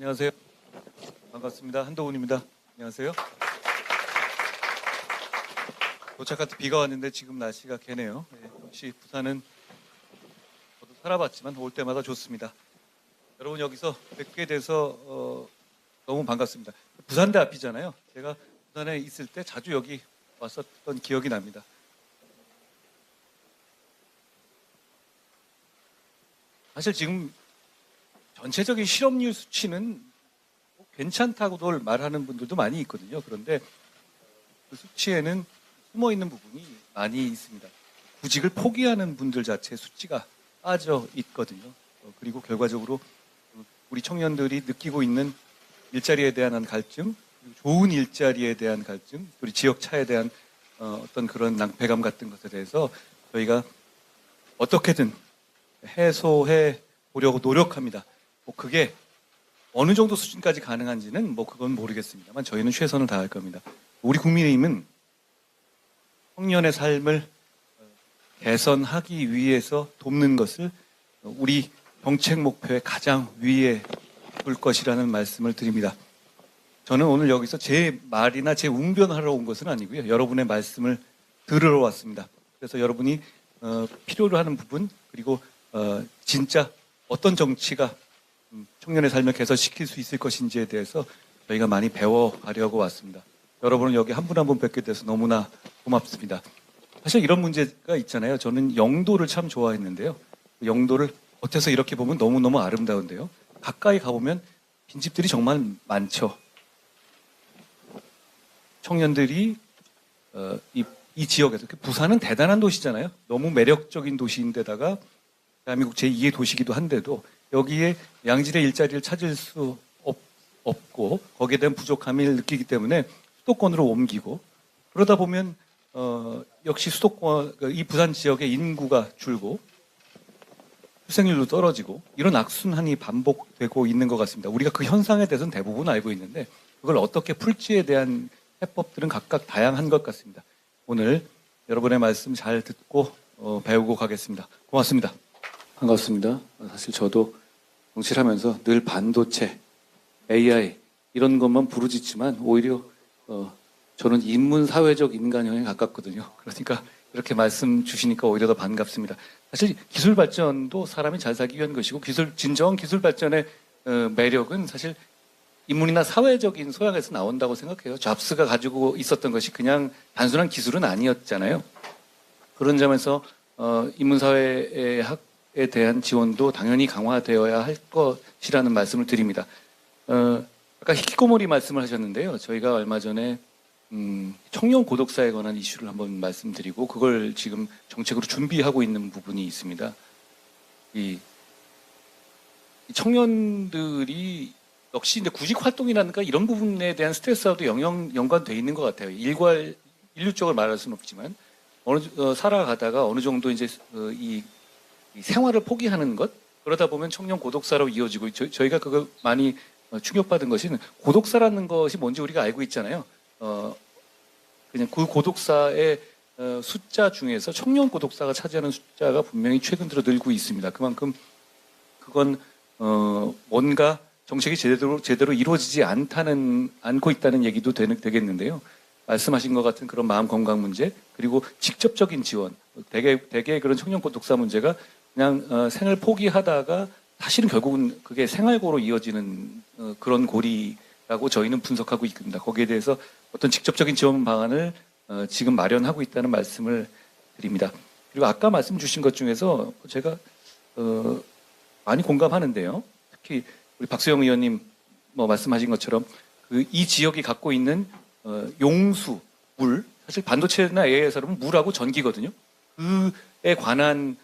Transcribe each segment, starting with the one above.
안녕하세요. 반갑습니다. 한동훈입니다. 안녕하세요. 도착할 때 비가 왔는데 지금 날씨가 개네요. 역시 부산은 저도 살아봤지만 올 때마다 좋습니다. 여러분 여기서 뵙게 돼서 너무 반갑습니다. 부산대 앞이잖아요. 제가 부산에 있을 때 자주 여기 왔었던 기억이 납니다. 사실 지금 전체적인 실업률 수치는 괜찮다고들 말하는 분들도 많이 있거든요. 그런데 그 수치에는 숨어있는 부분이 많이 있습니다. 구직을 포기하는 분들 자체 수치가 빠져 있거든요. 그리고 결과적으로 우리 청년들이 느끼고 있는 일자리에 대한 갈증, 좋은 일자리에 대한 갈증, 우리 지역 차에 대한 어떤 그런 낭패감 같은 것에 대해서 저희가 어떻게든 해소해 보려고 노력합니다. 그게 어느 정도 수준까지 가능한지는 그건 모르겠습니다만 저희는 최선을 다할 겁니다. 우리 국민의힘은 청년의 삶을 개선하기 위해서 돕는 것을 우리 정책 목표의 가장 위에 둘 것이라는 말씀을 드립니다. 저는 오늘 여기서 제 말이나 제 웅변하러 온 것은 아니고요. 여러분의 말씀을 들으러 왔습니다. 그래서 여러분이 필요로 하는 부분 그리고 진짜 어떤 정치가 청년의 삶을 개선시킬 수 있을 것인지에 대해서 저희가 많이 배워가려고 왔습니다. 여러분은 여기 한 분 한 분 뵙게 돼서 너무나 고맙습니다. 사실 이런 문제가 있잖아요. 저는 영도를 참 좋아했는데요. 영도를 겉에서 이렇게 보면 너무너무 아름다운데요. 가까이 가보면 빈집들이 정말 많죠. 청년들이 이 지역에서 부산은 대단한 도시잖아요. 너무 매력적인 도시인데다가 대한민국 제2의 도시기도 한데도 여기에 양질의 일자리를 찾을 수 없고 거기에 대한 부족함을 느끼기 때문에 수도권으로 옮기고 그러다 보면 역시 수도권 이 부산 지역의 인구가 줄고 출생률도 떨어지고 이런 악순환이 반복되고 있는 것 같습니다. 우리가 그 현상에 대해서는 대부분 알고 있는데 그걸 어떻게 풀지에 대한 해법들은 각각 다양한 것 같습니다. 오늘 여러분의 말씀 잘 듣고 배우고 가겠습니다. 고맙습니다. 반갑습니다. 사실 저도 정치를 하면서 늘 반도체, AI 이런 것만 부르짖지만 오히려 저는 인문사회적 인간형에 가깝거든요. 그러니까 이렇게 말씀 주시니까 오히려 더 반갑습니다. 사실 기술 발전도 사람이 잘 살기 위한 것이고 진정한 기술 발전의 매력은 사실 인문이나 사회적인 소양에서 나온다고 생각해요. 잡스가 가지고 있었던 것이 그냥 단순한 기술은 아니었잖아요. 그런 점에서 인문사회의 학에 대한 지원도 당연히 강화되어야 할 것이라는 말씀을 드립니다. 아까 히키코모리 말씀을 하셨는데요. 저희가 얼마 전에 청년 고독사에 관한 이슈를 한번 말씀드리고 그걸 지금 정책으로 준비하고 있는 부분이 있습니다. 이 청년들이 역시 이제 구직 활동이라든가 이런 부분에 대한 스트레스와도 연관돼 있는 것 같아요. 일률적으로 말할 수는 없지만 살아가다가 어느 정도 이제 이 생활을 포기하는 것 그러다 보면 청년 고독사로 이어지고 저희가 그걸 많이 충격받은 것은 고독사라는 것이 뭔지 우리가 알고 있잖아요. 그냥 그 고독사의 숫자 중에서 청년 고독사가 차지하는 숫자가 분명히 최근 들어 늘고 있습니다. 그만큼 그건 뭔가 정책이 제대로 이루어지지 않고 있다는 얘기도 되겠는데요. 말씀하신 것 같은 그런 마음 건강 문제 그리고 직접적인 지원 대개 그런 청년 고독사 문제가 그냥 생을 포기하다가 사실은 결국은 그게 생활고로 이어지는 그런 고리라고 저희는 분석하고 있습니다. 거기에 대해서 어떤 직접적인 지원 방안을 지금 마련하고 있다는 말씀을 드립니다. 그리고 아까 말씀 주신 것 중에서 제가 많이 공감하는데요. 특히 우리 박수영 의원님 말씀하신 것처럼 이 지역이 갖고 있는 용수, 물, 사실 반도체나 AI에서는 물하고 전기거든요. 그에 관한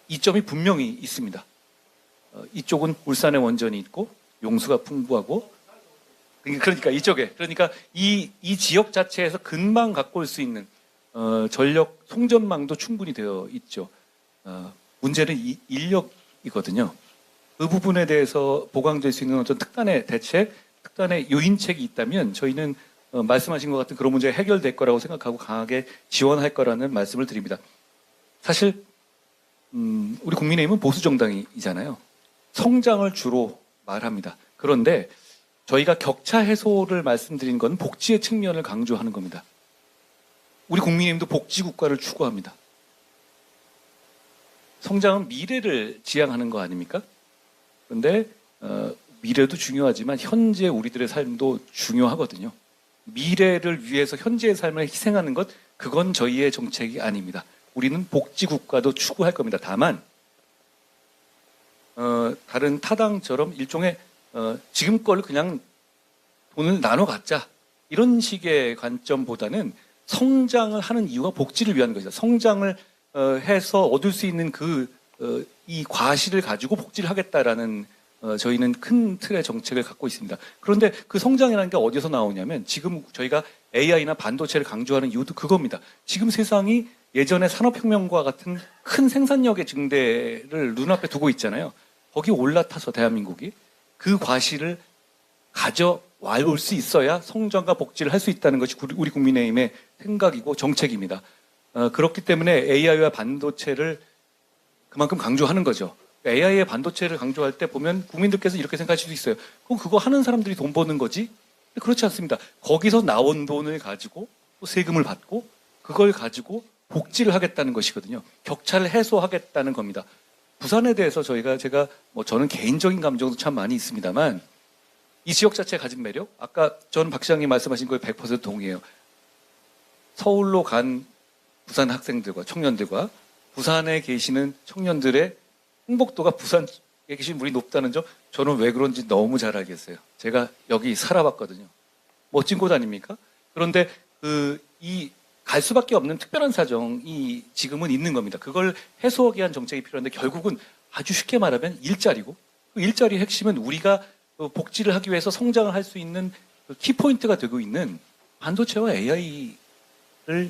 이점이 분명히 있습니다. 이쪽은 울산에 원전이 있고 용수가 풍부하고 그러니까 이쪽에 이 지역 자체에서 금방 갖고 올 수 있는 전력 송전망도 충분히 되어 있죠. 문제는 인력이거든요. 그 부분에 대해서 보강될 수 있는 어떤 특단의 대책, 특단의 요인책이 있다면 저희는 말씀하신 것 같은 그런 문제가 해결될 거라고 생각하고 강하게 지원할 거라는 말씀을 드립니다. 사실 우리 국민의힘은 보수 정당이잖아요. 성장을 주로 말합니다. 그런데 저희가 격차 해소를 말씀드린 건 복지의 측면을 강조하는 겁니다. 우리 국민의힘도 복지 국가를 추구합니다. 성장은 미래를 지향하는 거 아닙니까? 그런데 미래도 중요하지만 현재 우리들의 삶도 중요하거든요. 미래를 위해서 현재의 삶을 희생하는 것, 그건 저희의 정책이 아닙니다. 우리는 복지 국가도 추구할 겁니다. 다만 다른 타당처럼 일종의 지금 걸 그냥 돈을 나눠 갖자 이런 식의 관점보다는 성장을 하는 이유가 복지를 위한 것이다. 성장을 해서 얻을 수 있는 이 과실을 가지고 복지를 하겠다라는 저희는 큰 틀의 정책을 갖고 있습니다. 그런데 그 성장이라는 게 어디서 나오냐면 지금 저희가 AI나 반도체를 강조하는 이유도 그겁니다. 지금 세상이 예전의 산업혁명과 같은 큰 생산력의 증대를 눈앞에 두고 있잖아요. 거기 올라타서 대한민국이 그 과실을 가져올 수 있어야 성장과 복지를 할 수 있다는 것이 우리 국민의힘의 생각이고 정책입니다. 그렇기 때문에 AI와 반도체를 그만큼 강조하는 거죠. AI의 반도체를 강조할 때 보면 국민들께서 이렇게 생각할 수도 있어요. 그럼 그거 하는 사람들이 돈 버는 거지? 그렇지 않습니다. 거기서 나온 돈을 가지고 또 세금을 받고 그걸 가지고 복지를 하겠다는 것이거든요. 격차를 해소하겠다는 겁니다. 부산에 대해서 제가 저는 개인적인 감정도 참 많이 있습니다만 이 지역 자체가 가진 매력, 아까 저는 박 시장님 말씀하신 거에 100% 동의해요. 서울로 간 부산 학생들과 청년들과 부산에 계시는 청년들의 행복도가 부산에 계신 분이 높다는 점 저는 왜 그런지 너무 잘 알겠어요. 제가 여기 살아봤거든요. 멋진 곳 아닙니까? 그런데 갈 수밖에 없는 특별한 사정이 지금은 있는 겁니다. 그걸 해소하기 위한 정책이 필요한데 결국은 아주 쉽게 말하면 일자리고 그 일자리의 핵심은 우리가 복지를 하기 위해서 성장을 할 수 있는 키포인트가 되고 있는 반도체와 AI를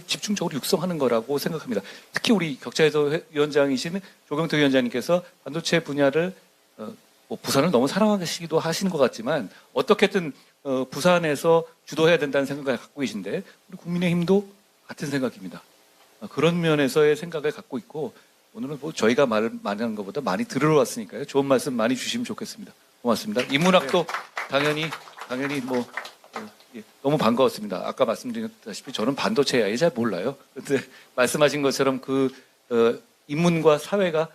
집중적으로 육성하는 거라고 생각합니다. 특히 우리 격차해소 위원장이신 조경태 위원장님께서 반도체 분야를 부산을 너무 사랑하시기도 하시는 것 같지만 어떻게든 부산에서 주도해야 된다는 생각을 갖고 계신데 우리 국민의힘도 같은 생각입니다. 그런 면에서의 생각을 갖고 있고 오늘은 저희가 말을 많이 하는 것보다 많이 들으러 왔으니까요. 좋은 말씀 많이 주시면 좋겠습니다. 고맙습니다. 인문학도 당연히 너무 반가웠습니다. 아까 말씀드렸다시피 저는 반도체 AI 잘 몰라요. 그런데 말씀하신 것처럼 인문과 사회가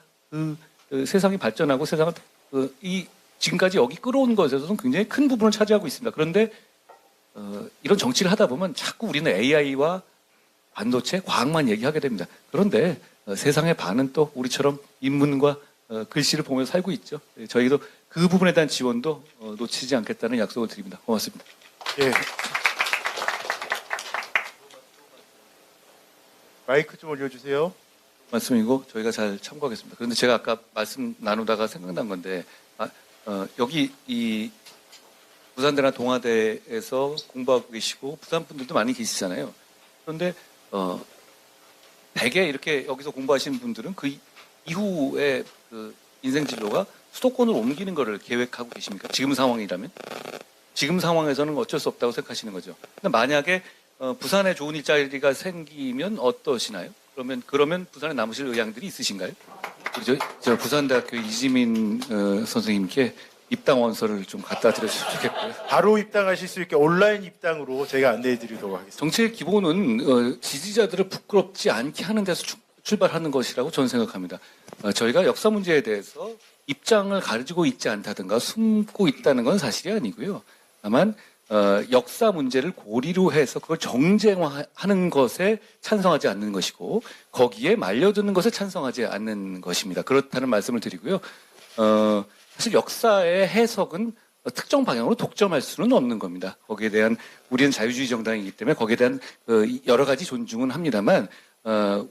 세상이 발전하고 세상을 지금까지 여기 끌어온 것에서는 굉장히 큰 부분을 차지하고 있습니다. 그런데 이런 정치를 하다 보면 자꾸 우리는 AI와 반도체, 과학만 얘기하게 됩니다. 그런데 세상의 반은 또 우리처럼 인문과 글씨를 보면서 살고 있죠. 저희도 그 부분에 대한 지원도 놓치지 않겠다는 약속을 드립니다. 고맙습니다. 예. 마이크 좀 올려주세요. 말씀이고 저희가 잘 참고하겠습니다. 그런데 제가 아까 말씀 나누다가 생각난 건데 여기 이 부산대나 동아대에서 공부하고 계시고 부산 분들도 많이 계시잖아요. 그런데 대개 이렇게 여기서 공부하시는 분들은 그 이후에 인생 진로가 수도권으로 옮기는 거를 계획하고 계십니까? 지금 상황이라면? 지금 상황에서는 어쩔 수 없다고 생각하시는 거죠. 근데 만약에 부산에 좋은 일자리가 생기면 어떠시나요? 그러면 부산에 남으실 의향들이 있으신가요? 저 부산대학교 이지민 선생님께 입당 원서를 좀 갖다 드렸으면 좋겠고요. 바로 입당하실 수 있게 온라인 입당으로 제가 안내해 드리도록 하겠습니다. 정책의 기본은 지지자들을 부끄럽지 않게 하는 데서 출발하는 것이라고 저는 생각합니다. 저희가 역사 문제에 대해서 입장을 가지고 있지 않다든가 숨고 있다는 건 사실이 아니고요. 다만 역사 문제를 고리로 해서 그걸 정쟁화하는 것에 찬성하지 않는 것이고 거기에 말려드는 것에 찬성하지 않는 것입니다. 그렇다는 말씀을 드리고요. 사실 역사의 해석은 특정 방향으로 독점할 수는 없는 겁니다. 거기에 대한 우리는 자유주의 정당이기 때문에 거기에 대한 여러 가지 존중은 합니다만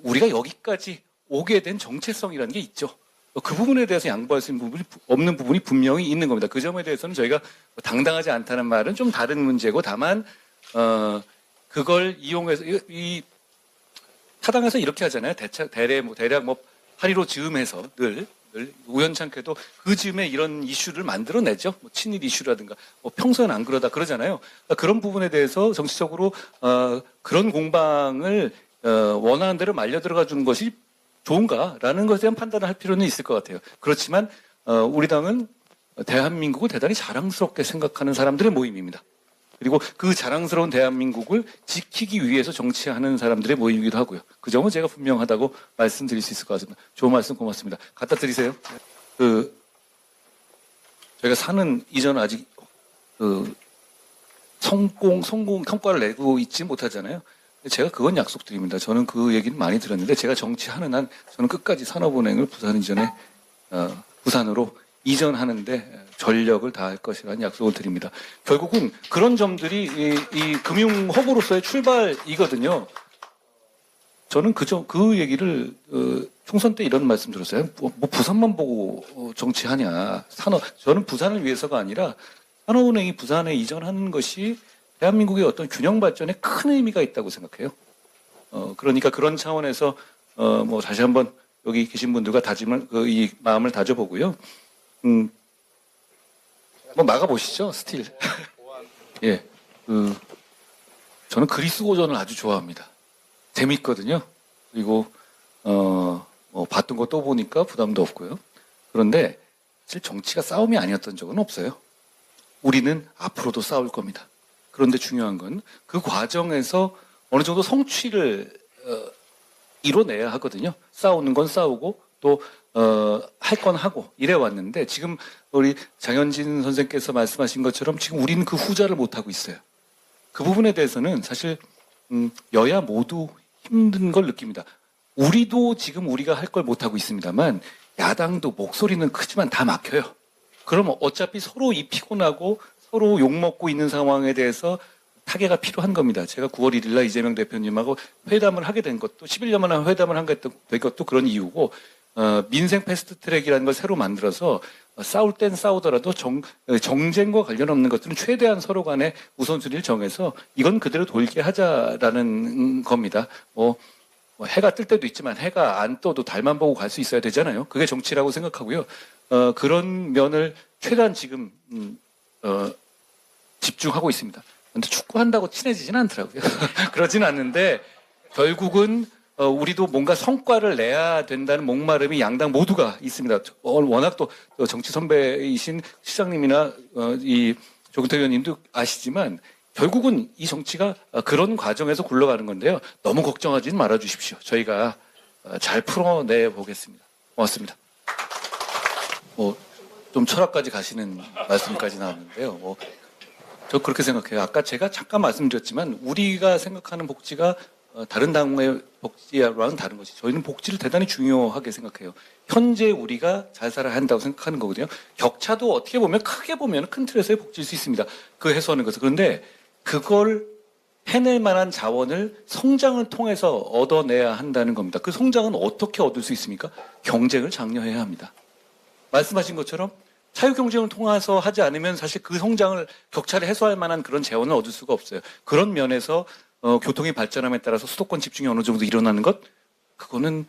우리가 여기까지 오게 된 정체성이라는 게 있죠. 그 부분에 대해서 양보할 수 있는 없는 부분이 분명히 있는 겁니다. 그 점에 대해서는 저희가 당당하지 않다는 말은 좀 다른 문제고 다만 그걸 이용해서 타당해서 이렇게 하잖아요. 대략 8.15 즈음해서 늘 우연찮게도 그 즈음에 이런 이슈를 만들어내죠. 친일 이슈라든가 평소에는 안 그러잖아요. 그런 부분에 대해서 정치적으로 그런 공방을 원하는 대로 말려 들어가 주는 것이 좋은가라는 것에 대한 판단을 할 필요는 있을 것 같아요. 그렇지만 우리 당은 대한민국을 대단히 자랑스럽게 생각하는 사람들의 모임입니다. 그리고 그 자랑스러운 대한민국을 지키기 위해서 정치하는 사람들의 모임이기도 하고요. 그 점은 제가 분명하다고 말씀드릴 수 있을 것 같습니다. 좋은 말씀 고맙습니다. 갖다 드리세요. 저희가 사는 이전 아직 성공 성과를 내고 있지 못하잖아요. 제가 그건 약속드립니다. 저는 그 얘기는 많이 들었는데 제가 정치하는 한 저는 끝까지 산업은행을 부산으로 이전하는데 전력을 다할 것이라는 약속을 드립니다. 결국은 그런 점들이 이 금융허브로서의 출발이거든요. 저는 그 얘기를 총선 때 이런 말씀 들었어요. 뭐 부산만 보고 정치하냐. 저는 부산을 위해서가 아니라 산업은행이 부산에 이전하는 것이 대한민국의 어떤 균형 발전에 큰 의미가 있다고 생각해요. 그러니까 그런 차원에서 뭐 다시 한번 여기 계신 분들과 이 마음을 다져보고요. 한번 막아보시죠, 스틸. 예, 저는 그리스 고전을 아주 좋아합니다. 재밌거든요. 그리고 뭐 봤던 거 또 보니까 부담도 없고요. 그런데 사실 정치가 싸움이 아니었던 적은 없어요. 우리는 앞으로도 싸울 겁니다. 그런데 중요한 건 그 과정에서 어느 정도 성취를 이뤄내야 하거든요. 싸우는 건 싸우고 또 할 건 하고 이래 왔는데 지금 우리 장현진 선생께서 말씀하신 것처럼 지금 우리는 그 후자를 못 하고 있어요. 그 부분에 대해서는 사실 여야 모두 힘든 걸 느낍니다. 우리도 지금 우리가 할 걸 못 하고 있습니다만 야당도 목소리는 크지만 다 막혀요. 그럼 어차피 서로 이 피곤하고 서로 욕먹고 있는 상황에 대해서 타개가 필요한 겁니다. 제가 9월 1일 날 이재명 대표님하고 회담을 하게 된 것도 11년 만에 회담을 한 것도 그런 이유고 민생 패스트트랙이라는 걸 새로 만들어서 싸울 땐 싸우더라도 정쟁과 관련 없는 것들은 최대한 서로 간에 우선순위를 정해서 이건 그대로 돌게 하자라는 겁니다. 뭐 해가 뜰 때도 있지만 해가 안 떠도 달만 보고 갈 수 있어야 되잖아요. 그게 정치라고 생각하고요. 그런 면을 최대한 지금 집중하고 있습니다. 근데 축구한다고 친해지진 않더라고요. 그러진 않는데 결국은 우리도 뭔가 성과를 내야 된다는 목마름이 양당 모두가 있습니다. 워낙 또 정치 선배이신 시장님이나 이 조근태 의원님도 아시지만 결국은 이 정치가 그런 과정에서 굴러가는 건데요. 너무 걱정하지는 말아 주십시오. 저희가 잘 풀어내 보겠습니다. 고맙습니다. 좀 철학까지 가시는 말씀까지 나왔는데요. 저 그렇게 생각해요. 아까 제가 잠깐 말씀드렸지만 우리가 생각하는 복지가 다른 당의 복지와는 다른 것이 저희는 복지를 대단히 중요하게 생각해요. 현재 우리가 잘 살아야 한다고 생각하는 거거든요. 격차도 어떻게 보면 크게 보면 큰 틀에서의 복지일 수 있습니다. 그 해소하는 것은. 그런데 그걸 해낼 만한 자원을 성장을 통해서 얻어내야 한다는 겁니다. 그 성장은 어떻게 얻을 수 있습니까? 경쟁을 장려해야 합니다. 말씀하신 것처럼 자유경쟁을 통해서 하지 않으면 사실 그 성장을 격차를 해소할 만한 그런 재원을 얻을 수가 없어요. 그런 면에서 교통이 발전함에 따라서 수도권 집중이 어느 정도 일어나는 것 그거는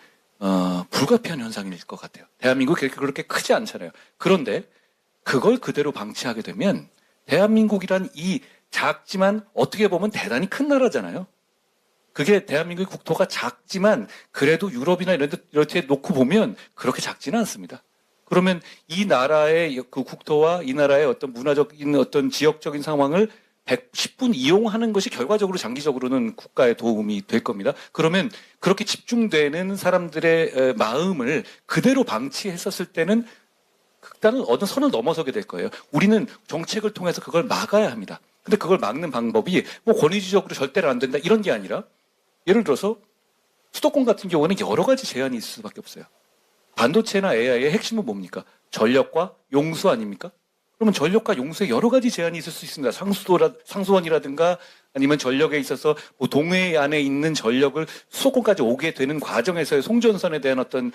불가피한 현상일 것 같아요. 대한민국이 그렇게 크지 않잖아요. 그런데 그걸 그대로 방치하게 되면 대한민국이란 이 작지만 어떻게 보면 대단히 큰 나라잖아요. 그게 대한민국의 국토가 작지만 그래도 유럽이나 이런 데 놓고 보면 그렇게 작지는 않습니다. 그러면 이 나라의 그 국토와 이 나라의 어떤 문화적인 어떤 지역적인 상황을 110분 이용하는 것이 결과적으로 장기적으로는 국가에 도움이 될 겁니다. 그러면 그렇게 집중되는 사람들의 마음을 그대로 방치했었을 때는 극단은 어느 선을 넘어서게 될 거예요. 우리는 정책을 통해서 그걸 막아야 합니다. 근데 그걸 막는 방법이 뭐 권위주의적으로 절대로 안 된다 이런 게 아니라 예를 들어서 수도권 같은 경우는 여러 가지 제한이 있을 수밖에 없어요. 반도체나 AI의 핵심은 뭡니까? 전력과 용수 아닙니까? 그러면 전력과 용수에 여러 가지 제한이 있을 수 있습니다. 상수원이라든가 아니면 전력에 있어서 뭐 동해 안에 있는 전력을 수도권까지 오게 되는 과정에서의 송전선에 대한 어떤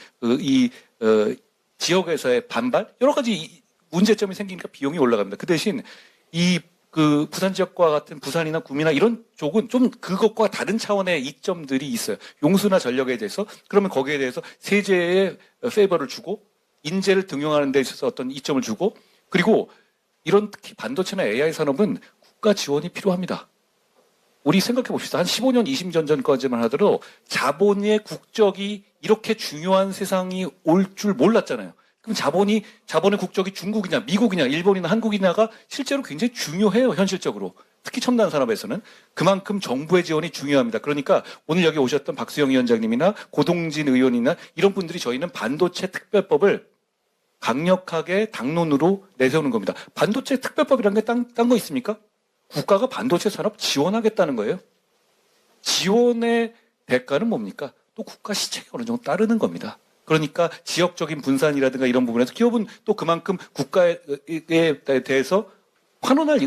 지역에서의 반발 여러 가지 문제점이 생기니까 비용이 올라갑니다. 그 대신 그 부산 지역과 같은 부산이나 구미나 이런 쪽은 좀 그것과 다른 차원의 이점들이 있어요. 용수나 전력에 대해서 그러면 거기에 대해서 세제의 페이버를 주고 인재를 등용하는 데 있어서 어떤 이점을 주고 그리고 이런 특히 반도체나 AI 산업은 국가 지원이 필요합니다. 우리 생각해 봅시다. 한 15년, 20년 전까지만 하더라도 자본의 국적이 이렇게 중요한 세상이 올 줄 몰랐잖아요. 그럼 자본의 국적이 중국이냐, 미국이냐, 일본이나 한국이냐가 실제로 굉장히 중요해요, 현실적으로. 특히 첨단 산업에서는 그만큼 정부의 지원이 중요합니다. 그러니까 오늘 여기 오셨던 박수영 위원장님이나 고동진 의원이나 이런 분들이 저희는 반도체 특별법을 강력하게 당론으로 내세우는 겁니다. 반도체 특별법이라는 게 딴 거 있습니까? 국가가 반도체 산업 지원하겠다는 거예요. 지원의 대가는 뭡니까? 또 국가 시책이 어느 정도 따르는 겁니다. 그러니까 지역적인 분산이라든가 이런 부분에서 기업은 또 그만큼 국가에 대해서 환원할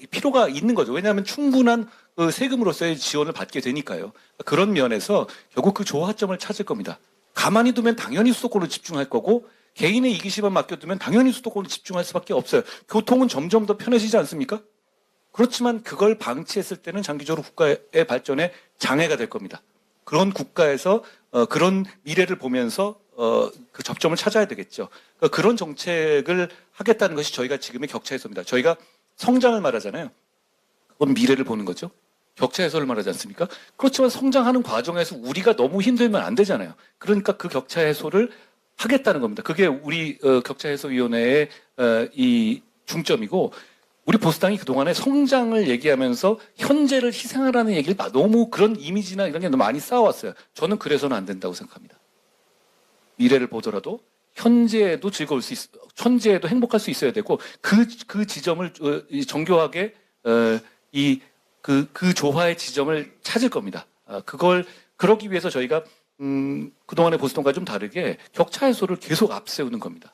필요가 있는 거죠. 왜냐하면 충분한 세금으로서의 지원을 받게 되니까요. 그런 면에서 결국 그 조화점을 찾을 겁니다. 가만히 두면 당연히 수도권으로 집중할 거고 개인의 이기심만 맡겨두면 당연히 수도권으로 집중할 수밖에 없어요. 교통은 점점 더 편해지지 않습니까? 그렇지만 그걸 방치했을 때는 장기적으로 국가의 발전에 장애가 될 겁니다. 그런 국가에서 그런 미래를 보면서 그 접점을 찾아야 되겠죠. 그러니까 그런 정책을 하겠다는 것이 저희가 지금의 격차 해소입니다. 저희가 성장을 말하잖아요. 그건 미래를 보는 거죠. 격차 해소를 말하지 않습니까? 그렇지만 성장하는 과정에서 우리가 너무 힘들면 안 되잖아요. 그러니까 그 격차 해소를 하겠다는 겁니다. 그게 우리 격차해소위원회의 이 중점이고 우리 보수당이 그동안에 성장을 얘기하면서 현재를 희생하라는 얘기를 너무 그런 이미지나 이런 게 너무 많이 쌓아왔어요. 저는 그래서는 안 된다고 생각합니다. 미래를 보더라도 현재에도 즐거울 수 있어, 현재에도 행복할 수 있어야 되고 그 지점을 정교하게 그 조화의 지점을 찾을 겁니다. 그러기 위해서 저희가 그동안의 보수당과 좀 다르게 격차 해소를 계속 앞세우는 겁니다.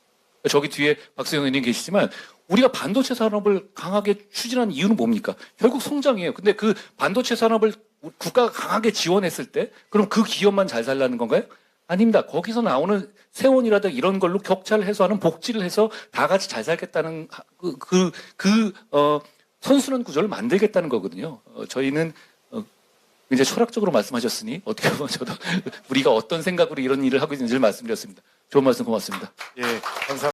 저기 뒤에 박수영 의원님 계시지만 우리가 반도체 산업을 강하게 추진한 이유는 뭡니까? 결국 성장이에요. 근데 그 반도체 산업을 국가가 강하게 지원했을 때 그럼 그 기업만 잘 살라는 건가요? 아닙니다. 거기서 나오는 세원이라든가 이런 걸로 격차를 해소하는 복지를 해서 다 같이 잘 살겠다는 선순환 구조를 만들겠다는 거거든요. 저희는 이제 철학적으로 말씀하셨으니 어떻게 보면 저도 우리가 어떤 생각으로 이런 일을 하고 있는지를 말씀드렸습니다. 좋은 말씀 고맙습니다. 예, 감사합니다.